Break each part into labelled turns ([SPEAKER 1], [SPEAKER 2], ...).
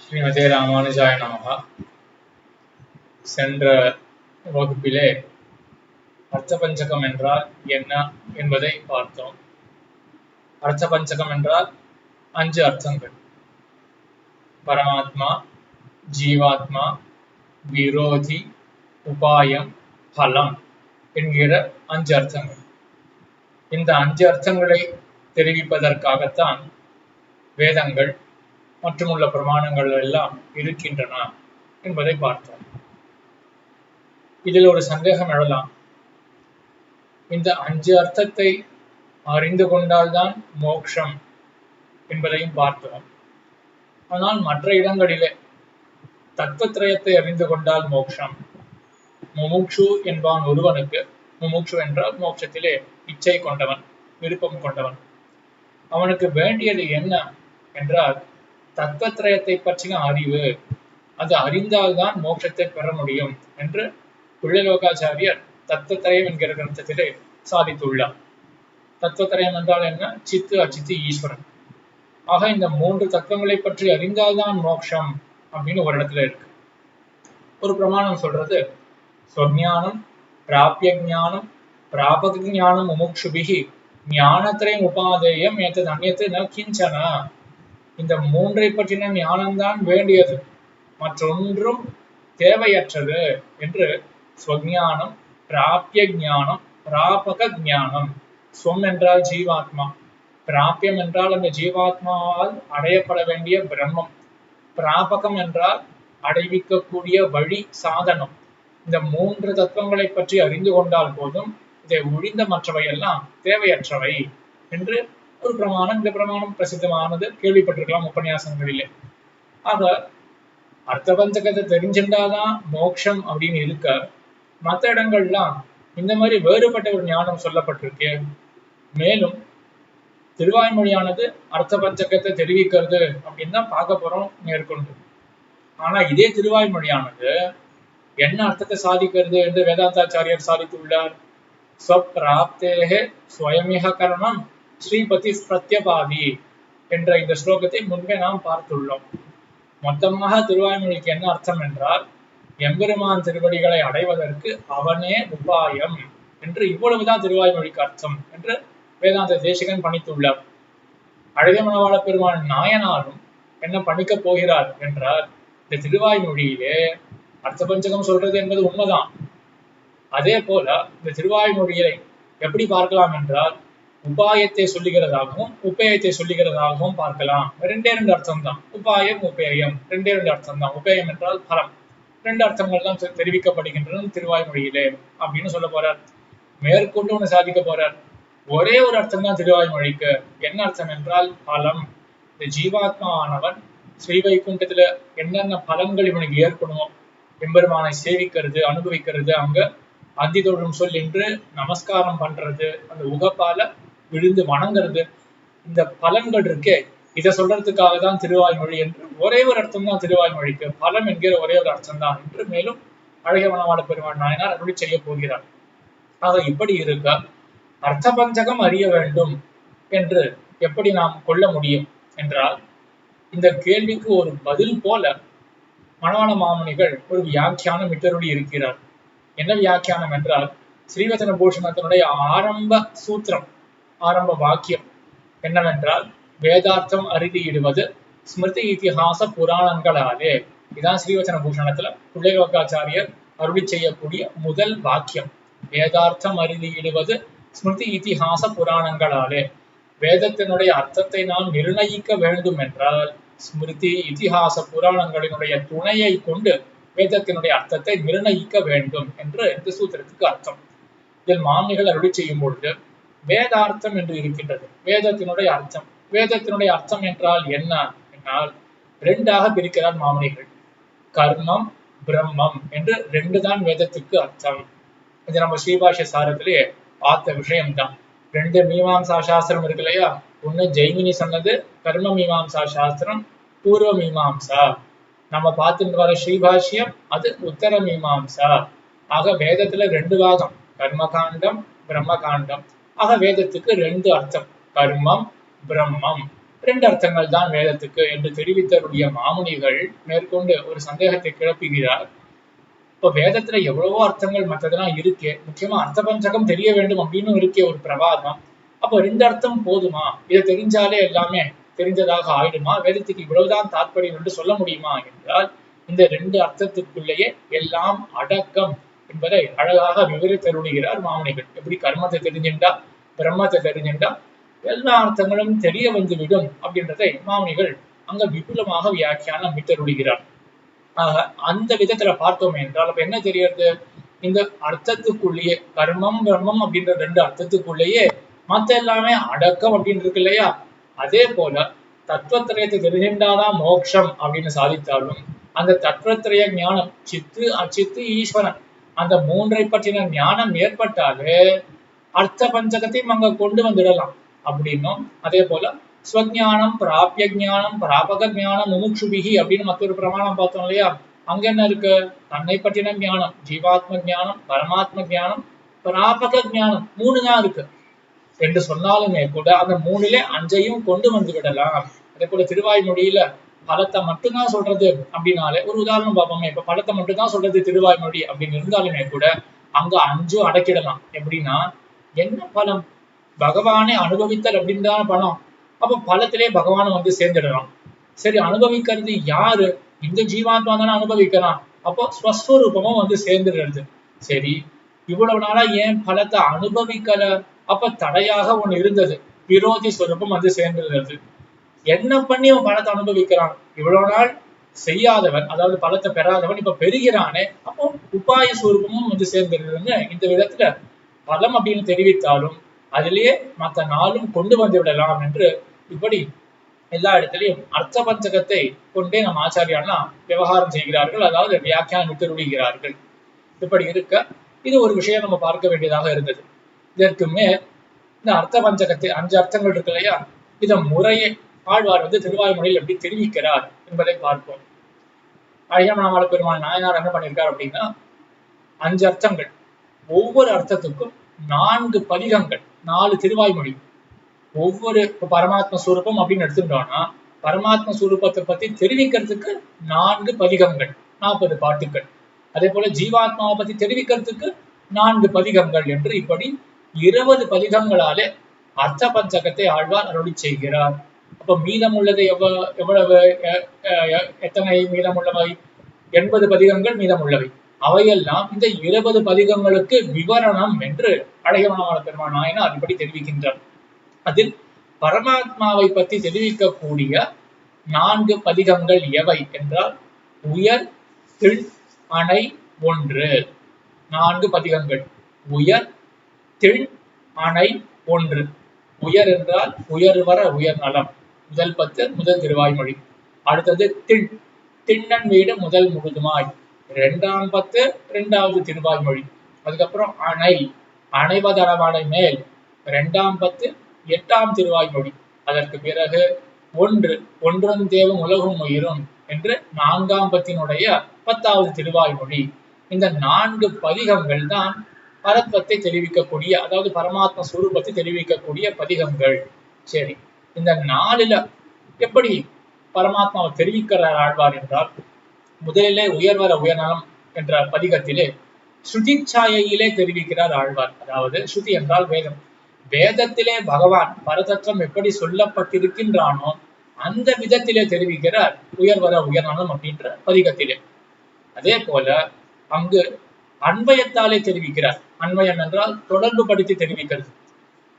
[SPEAKER 1] ஸ்ரீமதே ராமானுஜாய நமஹ. சென்ற வகுப்பிலே அர்த்தபஞ்சகம் என்றால் என்ன என்பதை பார்த்தோம். அர்த்தபஞ்சகம் என்றால் 5 அர்த்தங்கள்: பரமாத்மா, ஜீவாத்மா, விரோதி, உபாயம், பலம் என்கிற 5 அர்த்தங்கள். இந்த 5 அர்த்தங்களை தெரிவிப்பதற்காகத்தான் வேதங்கள் மற்றும் உள்ள பிரமாணங்கள் எல்லாம் இருக்கின்றன என்பதை பார்த்தோம். இதில் ஒரு சந்தேகம் எழலாம். இந்த 5 அர்த்தத்தை அறிந்து கொண்டால்தான் மோட்சம் என்பதையும் பார்த்தோம். ஆனால் மற்ற இடங்களிலே தத்துவத்திரயத்தை அறிந்து கொண்டால் மோட்சம், முமுட்சு என்பான் ஒருவனுக்கு, முமுட்சு என்றால் மோட்சத்திலே இச்சை கொண்டவன், விருப்பம் கொண்டவன், அவனுக்கு வேண்டியது என்ன என்றால் தத்துவத்திரயத்தை பற்றின அறிவு. அது அறிந்தால்தான் மோட்சத்தை பெற முடியும் என்று பிள்ளைலோகாச்சாரியர் தத்துவத்திரயம் என்கிற கிரந்தத்திலே சாதித்துள்ளார். தத்துவத்திரயம் என்றால் என்ன? சித்து, அச்சித்து, ஈஸ்வரன். ஆக இந்த 3 தத்துவங்களை பற்றி அறிந்தால்தான் மோட்சம் அப்படின்னு ஒரு இடத்துல இருக்கு. ஒரு பிரமாணம் சொல்றது, ஸ்வஞானம், பிராபிய ஞானம், பிராபக ஞானம் முமுக்ஷுபிஹி ஞானத்திரயம் உபாதேயம் ஏதத் அன்யத் ந கிஞ்சன. இந்த 3ஐ பற்றின ஞானம்தான் வேண்டியது, மற்றொன்றும் தேவையற்றது என்று ஸ்வஞானம், பிராபிய ஞானம், பிராபக ஞானம். ஸ்வம் என்றால் ஜீவாத்மா, பிராபியம் என்றால் அந்த ஜீவாத்மாவால் அடையப்பட வேண்டிய பிரம்மம், பிராபகம் என்றால் அடைவிக்கக்கூடிய வழி, சாதனம். இந்த 3 தத்துவங்களை பற்றி அறிந்து கொண்டால் போதும், இதை ஒழிந்த மற்றவை எல்லாம் தேவையற்றவை என்று ஒரு பிரமாணம். இந்த பிரமாணம் பிரசித்தமானது, கேள்விப்பட்டிருக்கலாம் உபன்யாசங்களிலே. ஆக அர்த்தபஞ்சகத்தை தெரிஞ்சிருந்தாதான் மோட்சம் அப்படின்னு இருக்க, மற்ற இடங்கள்லாம் இந்த மாதிரி வேறுபட்ட ஒரு ஞானம் சொல்லப்பட்டிருக்கு. மேலும் திருவாய்மொழியானது அர்த்தபஞ்சகத்தை தெரிவிக்கிறது அப்படின்னு தான் பார்க்க போறோம் மேற்கொண்டு. ஆனா இதே திருவாய்மொழியானது என்ன அர்த்தத்தை சாதிக்கிறது என்று வேதாந்தாச்சாரியர் சாதித்துள்ளார். ஸ்வப்ராப்தேஹே ஸ்வயமிஹ கரணம் ஸ்ரீபதி பிரத்யபாதி என்ற இந்த ஸ்லோகத்தை முன்பே நாம் பார்த்துள்ளோம். மொத்தமாக திருவாய்மொழிக்கு என்ன அர்த்தம் என்றால், எம்பெருமான் திருவடிகளை அடைவதற்கு அவனே உபாயம் என்று இவ்வளவுதான் திருவாய்மொழிக்கு அர்த்தம் என்று வேதாந்த தேசிகன் பணித்துள்ளார். அழகிய மணவாள பெருமான் நாயனாரும் என்ன பணிக்கப் போகிறார் என்றால், இந்த திருவாய்மொழியிலே அர்த்தபஞ்சகம் சொல்றது என்பது உண்மைதான். அதே போல இந்த திருவாய்மொழியை எப்படி பார்க்கலாம் என்றால், உபாயத்தை சொல்லுகிறதாகவும் உபேயத்தை சொல்லுகிறதாகவும் பார்க்கலாம். 2 அர்த்தம் தான். உபாயம், உபேயம் 2 அர்த்தம் தான். உபேயம் என்றால் பலம். 2 அர்த்தங்கள் தான் தெரிவிக்கப்படுகின்றன திருவாய்மொழியிலே அப்படின்னு சொல்ல போறார். மேற்கொண்டு ஒண்ணு சாதிக்க போறார். ஒரே ஒரு அர்த்தம் தான் திருவாய்மொழிக்கு. என்ன அர்த்தம் என்றால் பலம். இந்த ஜீவாத்மாவானவன் ஸ்ரீவைகுண்டத்துல என்னென்ன பலன்கள் இவனுக்கு ஏற்படும், எம்பெருமானை சேவிக்கிறது, அனுபவிக்கிறது, அங்க அந்திதொழும் சொல் என்று நமஸ்காரம் பண்றது, அந்த உகப்பால விழுந்து வணங்குறது, இந்த பலன்கள் இருக்கே, இதை சொல்றதுக்காக தான் திருவாய்மொழி என்று ஒரே ஒரு அர்த்தம் தான் திருவாய்மொழிக்கு. பலம் என்கிற ஒரே ஒரு அர்த்தம் தான் என்று மேலும் அழகிய மணவாள பெருமான் நாயனார் அருளி செய்ய போகிறார். ஆக இப்படி இருக்க அர்த்தபஞ்சகம் அறிய வேண்டும் என்று எப்படி நாம் கொள்ள முடியும் என்றால், இந்த கேள்விக்கு ஒரு பதில் போல மணவாள மாமுனிகள் ஒரு வியாக்கியானம் இட்டருளி இருக்கிறார். என்ன வியாக்கியானம் என்றால், ஸ்ரீவச்சன பூஷணத்தினுடைய ஆரம்ப சூத்திரம், ஆரம்ப வாக்கியம் என்னவென்றால், வேதார்த்தம் அறுதியிடுவது ஸ்மிருதி இதிஹாச புராணங்களாலே. இதான் ஸ்ரீவச்சன பூஷணத்துல பிள்ளைலோகாச்சாரியர் அருளி செய்யக்கூடிய முதல் வாக்கியம். வேதார்த்தம் அறுதியிடுவது ஸ்மிருதி இதிஹாச புராணங்களாலே. வேதத்தினுடைய அர்த்தத்தை நாம் நிர்ணயிக்க வேண்டும் என்றால் ஸ்மிருதி இதிஹாச புராணங்களினுடைய துணையை கொண்டு வேதத்தினுடைய அர்த்தத்தை நிர்ணயிக்க வேண்டும் என்று இந்த சூத்திரத்துக்கு அர்த்தம். இதில் மாமுனிகள் அருளி செய்யும் பொழுது வேதார்த்தம் என்று இருக்கின்றது. வேதத்தினுடைய அர்த்தம். வேதத்தினுடைய அர்த்தம் என்றால் என்ன என்றால் 2ஆக பிரிக்கிறார் மாமுனிகள். கர்மம், பிரம்மம் என்று 2 தான் வேதத்துக்கு அர்த்தம். இது நம்ம ஸ்ரீபாஷ்ய சாரத்திலே பார்த்த விஷயம்தான். 2 மீமாம்சா சாஸ்திரம் இருக்கு இல்லையா? ஒண்ணு ஜெய்மினி சொன்னது கர்ம மீமாம்சா சாஸ்திரம், பூர்வ மீமாம்சா. நம்ம பார்த்துட்டு வர ஸ்ரீபாஷ்யம் அது உத்தர மீமாம்சா. ஆக வேதத்துல 2 பாகம், கர்மகாண்டம், பிரம்மகாண்டம். ஆக வேதத்துக்கு 2 அர்த்தம், கர்மம், பிரம்மம் 2 அர்த்தங்கள் தான் வேதத்துக்கு என்று தெரிவித்தருடைய மாமுனிகள் மேற்கொண்டு ஒரு சந்தேகத்தை கிளப்புகிறார். இப்ப வேதத்துல எவ்வளவோ அர்த்தங்கள் மற்றதெல்லாம் இருக்கு, முக்கியமா அர்த்த பஞ்சகம் தெரிய வேண்டும் அப்படின்னு இருக்கே ஒரு பிரபாதம். அப்போ 2 அர்த்தம் போதுமா? இதை தெரிஞ்சாலே எல்லாமே தெரிஞ்சதாக ஆயிடுமா? வேதத்துக்கு இவ்வளவுதான் தாற்பயம் என்று சொல்ல முடியுமா என்றால், இந்த 2 அர்த்தத்துக்குள்ளேயே எல்லாம் அடக்கம் என்பதை அழகாக விவரித்தருளுகிறார் மாமுனிகள். எப்படி கர்மத்தை தெரிஞ்சுட்டா பிரம்மத்தை தெரிஞ்சுட்டா எல்லா அர்த்தங்களும் தெரிய வந்துவிடும் அப்படின்றதை மாமுனிகள் அங்க விபுலமாக வியாக்கியானம் விட்டருளுகிறார். ஆக அந்த விதத்துல பார்த்தோம் என்றால் அப்ப என்ன தெரியறது? இந்த அர்த்தத்துக்குள்ளேயே கர்மம் பிரம்மம் அப்படின்ற 2 அர்த்தத்துக்குள்ளேயே மத்த எல்லாமே அடக்கம் அப்படின்னு இருக்கு இல்லையா? அதே போல தத்துவத்திரயத்தை தெரிஞ்சின்றாதான் மோட்சம் அப்படின்னு சாதித்தாலும் அந்த தத்துவத்திரய ஞானம் சித்து அச்சித்து ஈஸ்வரன் அந்த 3ஐ பற்றின ஞானம் ஏற்பட்டாலே அர்த்த பஞ்சகத்தையும் அங்க கொண்டு வந்துடலாம் அப்படின்னும், அதே போல ஸ்வஜானம் பிராபிய ஜானம் பிராபக ஜானம் முமுட்சுபிகி அப்படின்னு மற்றொரு பிரமாணம் பார்த்தோம் இல்லையா? அங்க என்ன இருக்கு? தன்னை பற்றின ஞானம் ஜீவாத்ம ஜானம் பரமாத்ம ஜானம் பிராபக ஜானம் 3 தான் இருக்கு என்று சொன்னாலுமே கூட அந்த 3லே 5ஐயும் கொண்டு வந்து விடலாம். அதே போல திருவாய்மொழியில பலத்தை மட்டும்தான் சொல்றது அப்படின்னாலே ஒரு உதாரணம் பார்ப்போமே. இப்ப பலத்தை மட்டும்தான் சொல்றது திருவாய்மொழி அப்படின்னு இருந்தாலுமே கூட அங்க 5 அடக்கிடலாம். எப்படின்னா என்ன பலம்? பகவானை அனுபவித்தல் அப்படின்னு தானே பலம். அப்ப பலத்திலே பகவானை வந்து சேர்ந்துடலாம். சரி, அனுபவிக்கிறது யாரு? இந்த ஜீவாத்மா தானே அனுபவிக்கிறான். அப்போ ஸ்வஸ்வரூபமும் வந்து சேர்ந்துடுறது. சரி, இவ்வளவு நாளா ஏன் பலத்தை அனுபவிக்கல? அப்ப தடையாக ஒண்ணு இருந்தது, விரோதி ஸ்வரூபம் வந்து சேர்ந்துடுறது. என்ன பண்ணி அவன் பலத்தை அனுபவிக்கிறான்? இவ்வளவு நாள் செய்யாதவன், அதாவது பலத்தை பெறாதவன் இப்ப பெறுகிறானே, அப்போ உபாய ஸ்வரூபமும் வந்து சேர்ந்துடுறதுன்னு இந்த விதத்துல பலம் அப்படின்னு தெரிவித்தாலும் அதிலேயே மற்ற 4ம் கொண்டு வந்து விடலாம் என்று இப்படி எல்லா இடத்திலையும் அர்த்த பஞ்சகத்தை கொண்டே நம் ஆச்சாரியாலாம் விவகாரம் செய்கிறார்கள், அதாவது வியாக்கியானம் விட்டுருடுகிறார்கள். இப்படி இருக்க இது ஒரு விஷயம் நம்ம பார்க்க வேண்டியதாக இருந்தது. இதற்கு மேல் இந்த அர்த்த பஞ்சகத்தை 5 அர்த்தங்கள் இருக்கு இல்லையா? இதை முறையை ஆழ்வார் வந்து திருவாய்மொழியில் எப்படி தெரிவிக்கிறார் என்பதை பார்ப்போம். அழகியமானவாள பெருமாள் நாயனார் என்ன பண்ணியிருக்கார் அப்படின்னா 5 அர்த்தங்கள், ஒவ்வொரு அர்த்தத்துக்கும் 4 பதிகங்கள், 4 திருவாய்மொழி. ஒவ்வொரு பரமாத்ம ஸ்வரூபம் அப்படின்னு எடுத்துட்டோம்னா பரமாத்ம ஸ்வரூபத்தை பத்தி தெரிவிக்கிறதுக்கு 4 பதிகங்கள், 40 பாட்டுகள். அதே போல ஜீவாத்மாவை பத்தி தெரிவிக்கிறதுக்கு 4 பதிகங்கள் என்று இப்படி 20 பதிகங்களாலே அர்த்த பஞ்சகத்தை ஆழ்வார் அருளி செய்கிறார். அப்ப மீதம் உள்ளது எவ்வளவு எத்தனை மீதம் உள்ளவை? 80 பதிகங்கள் மீதம் உள்ளவை. அவையெல்லாம் இந்த 20 பதிகங்களுக்கு விவரணம் என்று அழகியமானவாள பெருமாள் நாயனார் இப்படி தெரிவிக்கின்றார். அதில் பரமாத்மாவை பற்றி தெரிவிக்கக்கூடிய 4 பதிகங்கள் எவை என்றால் உயர் திண் அணை 1. 4 பதிகங்கள் உயர் திண் அணை 1. உயர் என்றால் உயர்வர உயர் நலம், முதல் 10 முதல் திருவாய்மொழி. அடுத்தது திண், திண்ணன் வீடு முதல் முழுதுமாய், 2ஆம் 10 2வது திருவாய்மொழி. அதுக்கப்புறம் அணை, அணைவதரவணை மேல், 2ஆம் 10 8ஆம் திருவாய்மொழி. அதற்கு பிறகு 1 ஒன்றும் தேவும் உலகும் உயிரும் என்று 4ஆம் 10வது திருவாய்மொழி. இந்த 4 பதிகங்கள் தான் பரத்வத்தை தெரிவிக்கக்கூடிய, அதாவது பரமாத்ம ஸ்வரூபத்தை தெரிவிக்கக்கூடிய பதிகங்கள். சரி, இந்த 4ல எப்படி பரமாத்மாவை தெரிவிக்கிறார் ஆழ்வார் என்றால், முதலிலே உயர்வர உயர்நலம் என்ற பதிகத்திலே ஸ்ருதிச்சாயையிலே தெரிவிக்கிறார் ஆழ்வார். அதாவது ஸ்ருதி என்றால் வேதம். வேதத்திலே பகவான் பரதத்துவம் எப்படி சொல்லப்பட்டிருக்கின்றானோ அந்த விதத்திலே தெரிவிக்கிறார் உயர்வர உயர்நலம் அப்படின்ற பதிகத்திலே. அதே போல அங்கு அன்வயத்தாலே தெரிவிக்கிறார். அன்வயம் என்றால் தொடர்பு படுத்தி தெரிவிக்கிறது.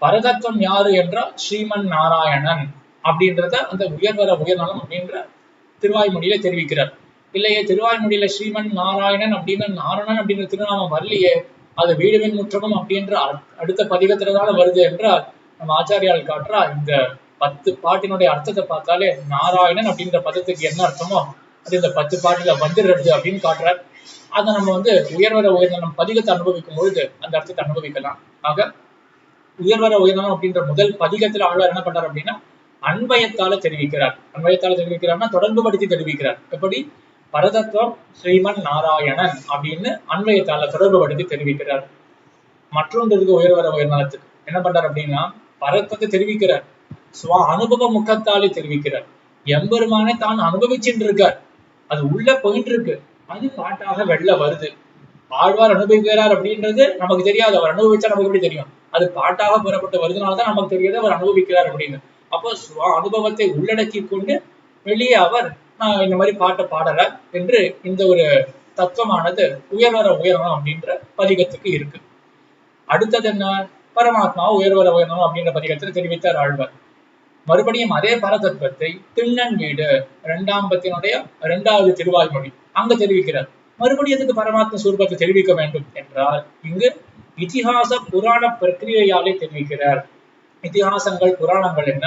[SPEAKER 1] பரதத்துவம் யாரு என்றால் ஸ்ரீமன் நாராயணன் அப்படின்றத அந்த உயர்வர உயர்நலம் அப்படின்ற திருவாய்மொழியில தெரிவிக்கிறார். இல்லையே, திருவாய்மொழியில ஸ்ரீமன் நாராயணன் அப்படின்னு நாராயணன் அப்படின்ற திருநாமம் வரலையே, அது வீடுவின் முற்றமும் அப்படின்ற அடுத்த பதிகத்துலதான வருது என்றால் நம்ம ஆச்சாரியால் காட்டுறா இந்த 10 பாட்டினுடைய அர்த்தத்தை பார்த்தாலே நாராயணன் அப்படின்ற பதத்துக்கு என்ன அர்த்தமோ அது இந்த 10 பாட்டுல வந்துடுறது அப்படின்னு காட்டுறார். அதை நம்ம வந்து உயர்வர உயர்நலம் பதிகத்தை அனுபவிக்கும் பொழுது அந்த அர்த்தத்தை அனுபவிக்கலாம். ஆக உயர்வர உயர்நலம் அப்படின்ற முதல் பதிகத்துல ஆழ்வார் என்ன பண்றார் அப்படின்னா அன்வயத்தால தெரிவிக்கிறார். அன்வயத்தால தெரிவிக்கிறார்னா தொடர்பு படுத்தி தெரிவிக்கிறார். எப்படி பரதத்துவம் ஸ்ரீமன் நாராயணன் அப்படின்னு அன்வயத்தால தொடர்பு படுத்தி தெரிவிக்கிறார். மற்றொன்று உயர்வர உயர்நலத்துக்கு என்ன பண்றார் அப்படின்னா பரதத்தை தெரிவிக்கிறார். சுவ அனுபவ முகத்தாலே தெரிவிக்கிறார். எம்பெருமானை தான் அனுபவிச்சுட்டு இருக்கார், அது உள்ள போயிட்டு இருக்கு, அது பாட்டாக வெளில வருது. ஆழ்வார் அனுபவிக்கிறார் அப்படின்றது நமக்கு தெரியாது, அவர் அனுபவிச்சா நமக்கு எப்படி தெரியும்? அது பாட்டாக பெறப்பட்டு வருதுனால்தான் நமக்கு தெரியாது அவர் அனுபவிக்கிறார் அப்படின்னு. அப்போ சுவ அனுபவத்தை உள்ளடக்கி கொண்டு வெளியே அவர் இந்த மாதிரி பாட்டை பாடறார் என்று இந்த ஒரு தத்துவமானது உயர்வர உயரணும் அப்படின்ற பதிகத்துக்கு இருக்கு. அடுத்தது என்ன? பரமாத்மா உயர்வர உயரணும் அப்படின்ற பதிகத்தில் தெரிவித்தார் ஆழ்வார். மறுபடியும் அதே பரதத்துவத்தை திண்ணன் வீடு 2ஆம் பத்தினுடைய 2வது திருவாய்மொழி அங்க தெரிவிக்கிறார். மறுபடியும் எதுக்கு பரமாத்ம சுரூபத்தை தெரிவிக்க வேண்டும் என்றால், இங்கு இதிகாச புராண பிரக்கிரியாலே தெரிவிக்கிறார். இதிகாசங்கள் புராணங்கள் என்ன,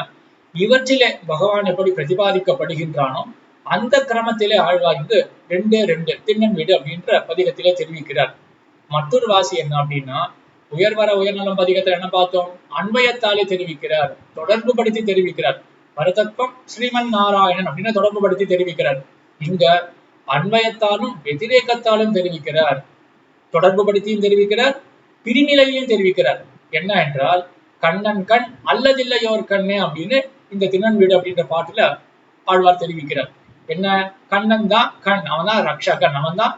[SPEAKER 1] இவற்றிலே பகவான் எப்படி பிரதிபாதிக்கப்படுகின்றானோ அந்த கிரமத்திலே ஆழ்வார் இங்கு 2 திண்ணன் வீடு அப்படின்ற பதிகத்திலே தெரிவிக்கிறார். மற்றொரு வாசி என்ன அப்படின்னா, உயர்வர உயர்நலம் பதிகத்தில் என்ன பார்த்தோம்? அன்வயத்தாலே தெரிவிக்கிறார், தொடர்பு படுத்தி தெரிவிக்கிறார். பரதத்துவம் ஸ்ரீமன் நாராயணன் அப்படின்னு தொடர்பு படுத்தி தெரிவிக்கிறார். இங்க அன்வயத்தாலும் வெதிரேகத்தாலும் தெரிவிக்கிறார், தொடர்பு படுத்தியும் தெரிவிக்கிறார், பிரிநிலையும் தெரிவிக்கிறார். என்ன என்றால், கண்ணன் கண் அல்லதில்லையோர் கண்ணே அப்படின்னு இந்த திண்ணன் வீடு அப்படின்ற பாட்டுல ஆழ்வார் தெரிவிக்கிறார். என்ன? கண்ணன் தான் கண், அவன் தான் ரக்ஷகன், அவன் தான்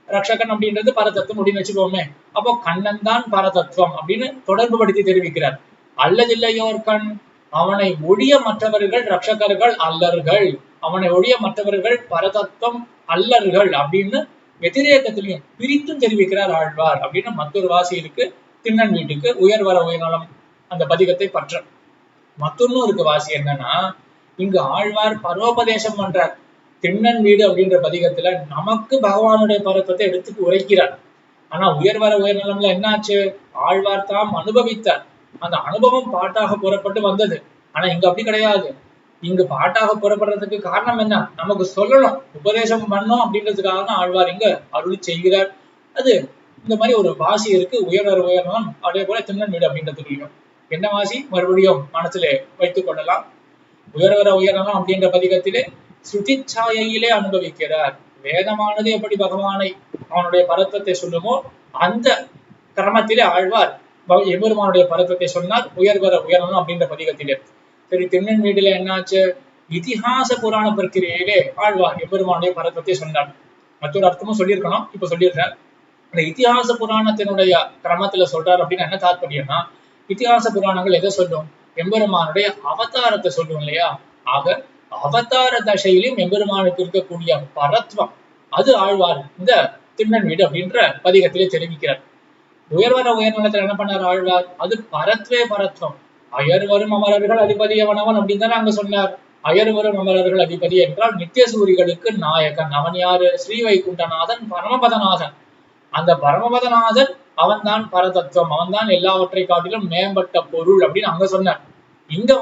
[SPEAKER 1] ரக்ஷகன் அப்படின்றது பரதத்துவம் அப்படின்னு வச்சுக்கோமே. அப்போ கண்ணன் தான் பரதத்துவம் அப்படின்னு தொடர்பு படுத்தி தெரிவிக்கிறார். அல்லதில்லையோர் கண், அவனை ஒழிய மற்றவர்கள் ரக்ஷகர்கள் அல்லர்கள், அவனை ஒழிய மற்றவர்கள் பரதத்துவம் அல்லர்கள் அப்படின்னு வெதிரேகத்திலையும் பிரித்தும் தெரிவிக்கிறார் ஆழ்வார் அப்படின்னு மற்றொரு வாசி இருக்கு. திண்ணன் வீட்டுக்கு உயர்வர உயர்நலம் அந்த பதிகத்தை பற்ற மற்றொன்னும் இருக்கு வாசி. என்னன்னா, இங்கு ஆழ்வார் பரோபதேசம் பண்றார். திண்ணன் வீடு அப்படின்ற பதிகத்துல நமக்கு பகவானுடைய பரத்தத்தை எடுத்து உரைக்கிறார். ஆனா உயர்வர உயர்நலம்ல என்னாச்சு? ஆழ்வார் தாம் அனுபவித்தார், அந்த அனுபவம் பாட்டாக புறப்பட்டு வந்தது. ஆனா இங்க அப்படி கிடையாது. இங்கு பாட்டாக புறப்படுறதுக்கு காரணம் என்ன? நமக்கு சொல்லணும், உபதேசம் பண்ணணும் அப்படின்றதுக்காக தான் ஆழ்வார் இங்க அருளி செய்கிறார். அது இந்த மாதிரி ஒரு வாசி இருக்கு உயர்வர உயர்நலம். அதே போல திண்ணன் வீடு அப்படின்றதுக்குள்ளயும் என்ன வாசி மறுபடியும் மனசிலே வைத்துக் கொள்ளலாம். உயர்வர உயர்நலம் அப்படின்ற பதிகத்திலே ஸ்ருதிச்சாயையிலே அனுபவிக்கிறார். வேதமானது எப்படி பகவானை அவனுடைய பரத்வத்தை சொல்லுமோ அந்த கிரமத்திலே ஆழ்வார் எம்பெருமானுடைய பரத்வத்தை சொன்னார் உயர்வர உயர்நலம் அப்படின்ற பதிகத்திலே. சரி, திண்ணன் வீடுல என்னாச்சு? இதிகாச புராண பிரக்கிரியிலே ஆழ்வார் எம்பெருமானுடைய பரத்வத்தை சொன்னார். மற்றொரு அர்த்தமும் சொல்லியிருக்கணும், இப்ப சொல்லிடுறேன். இந்த இதிகாச புராணத்தினுடைய கிரமத்துல சொல்றார் அப்படின்னு என்ன தாற்பயம்னா, இதிகாச புராணங்கள் எதை சொல்லும்? எம்பெருமானுடைய அவதாரத்தை சொல்லும் இல்லையா? ஆக அவதார தசையிலும் எம்பெருமானுக்கு இருக்கக்கூடிய பரத்வம் அது ஆழ்வார் இந்த திண்ணன் வீடு அப்படின்ற பதிகத்திலே தெரிவிக்கிறார். உயர்வர உயர்நலத்துல என்ன பண்ணார் ஆழ்வார்? அது பரத்வே பரத்வம். அயர் வரும் அமரர்கள் அதிபதியவனவன் அப்படின்னு தானே அங்க சொன்னார். அயர் வரும் அமரர்கள் அதிபதி என்றால் நித்திய சூரிகளுக்கு நாயகன். அவன் யாரு? ஸ்ரீ வைகுண்டநாதன், பரமபதநாதன். அந்த பரமபதநாதன் அவன் தான் பரதத்துவம், அவன் தான் எல்லாவற்றை காட்டிலும் மேம்பட்ட பொருள் அப்படின்னு அங்க சொன்னார். இங்க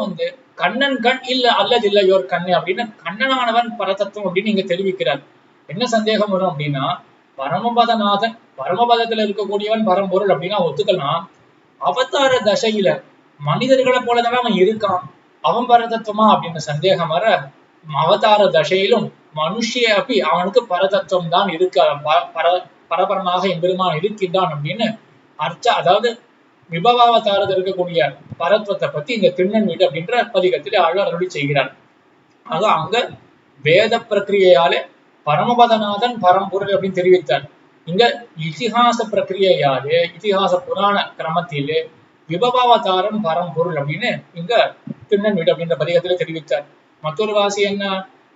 [SPEAKER 1] கண்ணன் கண் இல்ல அல்லதில்லையோர் கண்ணு அப்படின்னு கண்ணனானவன் பரதத்துவம் அப்படின்னு இங்க தெரிவிக்கிறார். என்ன சந்தேகம் வரும் அப்படின்னா, பரமபதநாதன் பரமபதத்துல இருக்கக்கூடியவன் பரம்பொருள் அப்படின்னா ஒத்துக்கலாம். அவதார தசையில மனிதர்களை போலதான் அவன் இருக்கான், அவன் பரதத்துவமா அப்படின்னு சந்தேகம் வர, அவதார தசையிலும் மனுஷிய அப்படி அவனுக்கு பரதத்துவம் தான் இருக்க, பரபரனாக எம்பெருமான் இருக்கின்றான் அப்படின்னு அதாவது விபவாவதாரத்தில் இருக்கக்கூடிய பரத்வத்தை பத்தி இந்த திண்ணன் வீடு அப்படின்ற பதிகத்திலே ஆழ்வார் அருளி செய்கிறார். ஆக அங்க வேத பிரக்கிரியாலே பரமபதநாதன் பரம்பொருள் அப்படின்னு தெரிவித்தார். இங்க இதிகாச பிரக்கிரியாலே இதிகாச புராண கிரமத்திலே விபவாவதாரன் பரம்பொருள் அப்படின்னு இங்க திண்ணன் வீடு அப்படின்ற பதிகத்திலே தெரிவித்தார். மற்றொரு வாசி என்ன?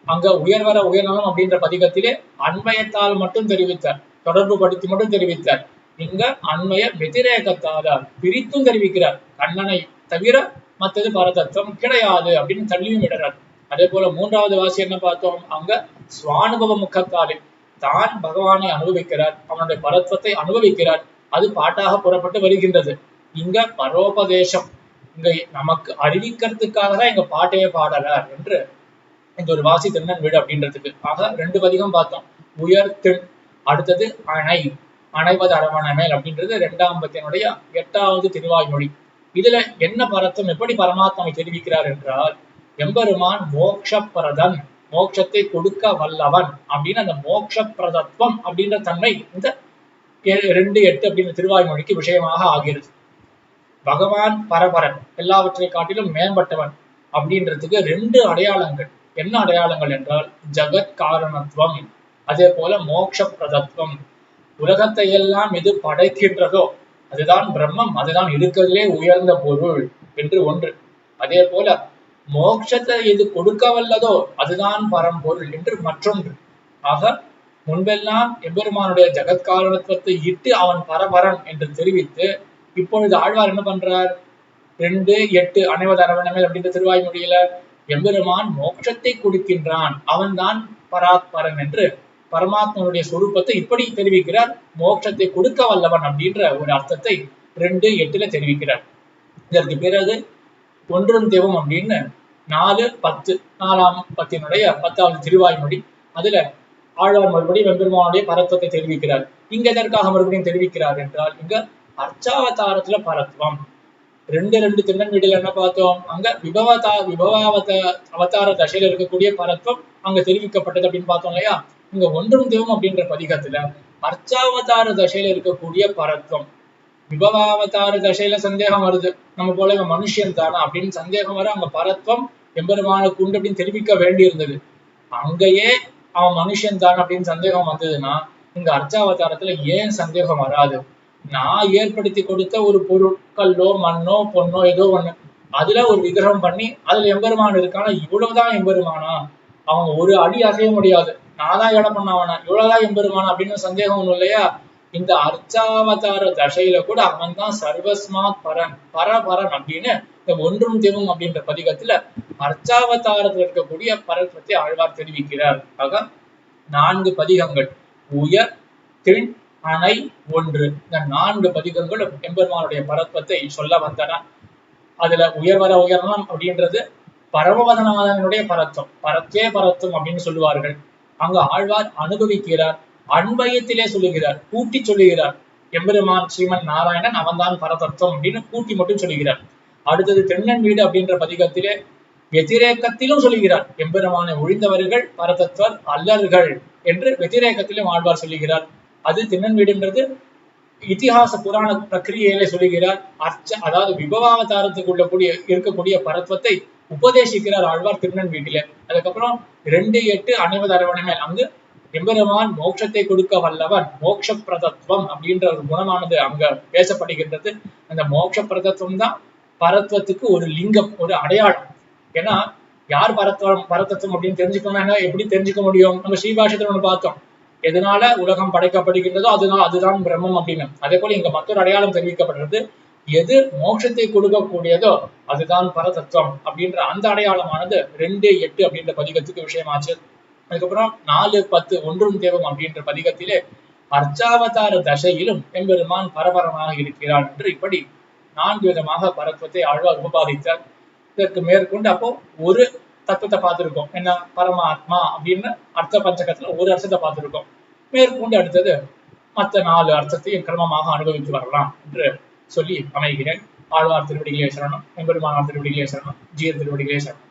[SPEAKER 1] அங்க உயர்வர உயர்நலம் அப்படின்ற பதிகத்திலே அன்வயத்தால் மட்டும் தெரிவித்தார், தொடர்பு படுத்தி மட்டும் தெரிவித்தார். இங்க அன்வய வெதிரேகத்தால பிரித்தும் தெரிவிக்கிறார். கண்ணனை தவிர மற்றது பரதத்துவம் கிடையாது அப்படின்னு தள்ளியும் விடுறார். அதே போல 3வது வாசி என்ன பார்த்தோம்? அங்க சுவானுபவ முகத்தாலே தான் பகவானை அனுபவிக்கிறார், அவனுடைய பரத்வத்தை அனுபவிக்கிறார், அது பாட்டாக புறப்பட்டு வருகின்றது. இங்க பரோபதேசம், இங்க நமக்கு அறிவிக்கிறதுக்காக தான் இங்க பாட்டையே பாடறார் என்று இந்த ஒரு வாசி திண்ணன் வீடு அப்படின்றதுக்கு. ஆக 2 பதிகம் பார்த்தோம். உயர் திண், அடுத்தது அணை, அணைவது அரவணை மேல் அப்படின்றது 2ஆம் பத்தினுடைய 8வது திருவாய்மொழி. இதுல என்ன பரத்தம், எப்படி பரமாத்மாவை தெரிவிக்கிறார் என்றால், எம்பெருமான் மோக்ஷப்பிரதன், மோட்சத்தை கொடுக்க வல்லவன் அப்படின்னு அந்த மோக்ஷப்பிரதத்துவம் அப்படின்ற தன்மை இந்த 2:8 அப்படின்ற திருவாய்மொழிக்கு விஷயமாக ஆகிறது. பகவான் பரபரன், எல்லாவற்றை காட்டிலும் மேம்பட்டவன். அப்படின்றதுக்கு ரெண்டு அடையாளங்கள். என்ன அடையாளங்கள் என்றால் ஜகத் காரணத்துவம், அதே போல மோட்ச பிரதத்துவம். உலகத்தை எல்லாம் எது படைக்கின்றதோ அதுதான் பிரம்மம், அதுதான் இருக்கிறதுலே உயர்ந்த பொருள் என்று ஒன்று. அதே போல மோட்சத்தை எது கொடுக்க வல்லதோ அதுதான் பரம்பொருள் என்று மற்றொன்று. ஆக முன்பெல்லாம் எம்பெருமானுடைய ஜகத்காரணத்துவத்தை இட்டு அவன் பரபரன் என்று தெரிவித்து, இப்பொழுது ஆழ்வார் என்ன பண்றார்? 2:8 அணைவது அரவணமே அப்படின்ற திருவாய்மொழியில எம்பெருமான் மோட்சத்தை கொடுக்கின்றான், அவன்தான் பராத்பரன் என்று பரமாத்மனுடைய சொரூபத்தை இப்படி தெரிவிக்கிறார். மோட்சத்தை கொடுக்க வல்லவன் அப்படின்ற ஒரு அர்த்தத்தை 2:8 தெரிவிக்கிறார். இதற்கு பிறகு ஒன்றும் தெய்வம் அப்படின்னு 4:10 4ஆம் பத்தினுடைய 10வது திருவாய்மொழி, அதுல ஆழ்வார் மறுபடியும் வெம்பெருமானுடைய பரத்வத்தை தெரிவிக்கிறார். இங்க எதற்காக மறுபடியும் தெரிவிக்கிறார் என்றால், இங்க அர்ச்சாவதாரத்துல பரத்வம். 2 திருநெல்வேலியில என்ன பார்த்தோம்? அங்க அவதார தசையில இருக்கக்கூடிய பரத்வம் அங்க தெரிவிக்கப்பட்டது அப்படின்னு பார்த்தோம் இல்லையா? இங்க ஒன்றும் தெய்வம் அப்படின்ற பதிகத்துல அர்ச்சாவதார தசையில இருக்கக்கூடிய பரத்வம். விபவாவதார தசையில சந்தேகம் வருது, நம்ம போல இவன் மனுஷன் தானா அப்படின்னு சந்தேகம் வர அங்க பரத்வம் எம்பெருமானுக்கு உண்டு அப்படின்னு தெரிவிக்க வேண்டி இருந்தது. அங்கேயே அவன் மனுஷன் தான் அப்படின்னு சந்தேகம் வந்ததுன்னா இங்க அர்ச்சாவதாரத்துல ஏன் சந்தேகம் வராது? நான் ஏற்படுத்தி கொடுத்த ஒரு பொருள், கல்லோ மண்ணோ பொண்ணோ ஏதோ ஒண்ணு, அதுல ஒரு விக்கிரகம் பண்ணி அதுல எம்பெருமான் இருக்கானா, இவ்வளவுதான் எம்பெருமானா, அவங்க ஒரு அடி அசைய முடியாது, நான் தான் இடம் பண்ணவனா, இவ்வளவுதான் எம்பெருமானா அப்படின்னு சந்தேகம் ஒண்ணும் இல்லையா? இந்த அர்ச்சாவதார தசையில கூட அவன் தான் சர்வஸ்மாத் பரன், பரபரன் அப்படின்னு இந்த ஒன்றும் தெய்வம் அப்படின்ற பதிகத்துல அர்ச்சாவதாரத்தில் இருக்கக்கூடிய பரத்வத்தை ஆழ்வார் தெரிவிக்கிறார். ஆக 4 பதிகங்கள், உயர் திண் அணை ஒன்று, இந்த 4 பதிகங்களும் எம்பெருமானுடைய பரத்வத்தை சொல்ல வந்தன. அதுல உயர்வர உயர்ணம் அப்படின்றது பரமபதநாதனுடைய பரத்வம், பரத்தே பரத்துவம் அப்படின்னு சொல்லுவார்கள். அங்க ஆழ்வார் அனுபவிக்கிறார், அன்பயத்திலே சொல்லுகிறார், கூட்டி சொல்லுகிறார். எம்பெருமான் ஸ்ரீமன் நாராயணன் அவன்தான் பரதத்துவம் அப்படின்னு கூட்டி மட்டும் சொல்லுகிறார். அடுத்தது தென்னன் வீடு அப்படின்ற பதிகத்திலே வெதிரேக்கத்திலும் சொல்லுகிறார், எம்பெருமானை ஒழிந்தவர்கள் பரதத்துவர் அல்லர்கள் என்று வெதிரேக்கத்திலும் ஆழ்வார் சொல்லுகிறார். அது தென்னன் வீடுன்றது இதிகாச புராண பிரக்கிரியிலே சொல்லுகிறார். அதாவது விபவாவதாரத்துக்குள்ள இருக்கக்கூடிய பரத்வத்தை உபதேசிக்கிறார் ஆழ்வார் திருநன் வீட்டிலே. அதுக்கப்புறம் 2:8 அணைவது அரவணமே, அங்கு எம்பெருமான் மோட்சத்தை கொடுக்க வல்லவன், மோட்ச பிரதத்துவம் அப்படின்ற ஒரு குணமானது அங்க பேசப்படுகின்றது. அந்த மோட்ச பிரதத்துவம் தான் பரத்வத்துக்கு ஒரு லிங்கம், ஒரு அடையாளம். ஏன்னா யார் பரதத்துவம் அப்படின்னு தெரிஞ்சுக்கணும்னா எப்படி தெரிஞ்சுக்க முடியும்? நம்ம ஸ்ரீபாஷத்துல ஒண்ணு பார்த்தோம், எதனால உலகம் படைக்கப்படுகின்றதோ அதுதான் பிரம்மம் அப்படின்னு. அதே போல இங்க மற்றொரு அடையாளம் தெரிவிக்கப்படுறது, எது மோட்சத்தை கொடுக்கக்கூடியதோ அதுதான் பரதத்துவம் அப்படின்ற அந்த அடையாளமானது 2:8 அப்படின்ற பதிகத்துக்கு விஷயமாச்சு. அதுக்கப்புறம் 4:10 ஒன்றும் தேவம் அப்படின்ற பதிகத்திலே அர்ச்சாவதார தசையிலும் எம்பெருமான் பரபரமாக இருக்கிறான் என்று இப்படி 4 விதமாக பரத்வத்தை ஆழ்வார் உபபாதித்தார். இதற்கு மேற்கொண்டு அப்போ ஒரு தத்துவத்தை பார்த்திருக்கோம், என்ன பரமாத்மா அப்படின்னு அர்த்த பஞ்சகத்துல ஒரு அர்த்தத்தை பார்த்திருக்கோம். மேற்கொண்டு அடுத்தது மற்ற 4 அர்த்தத்தையும் கிரமமாக அனுபவித்து வரலாம் என்று சொல்லி அமைகிறேன். ஆழ்வார் திருவடிகளே சரணம், எம்பெருமானார் திருவடிகளே சரணம், ஜீயர் திருவடிகளே சரணம்.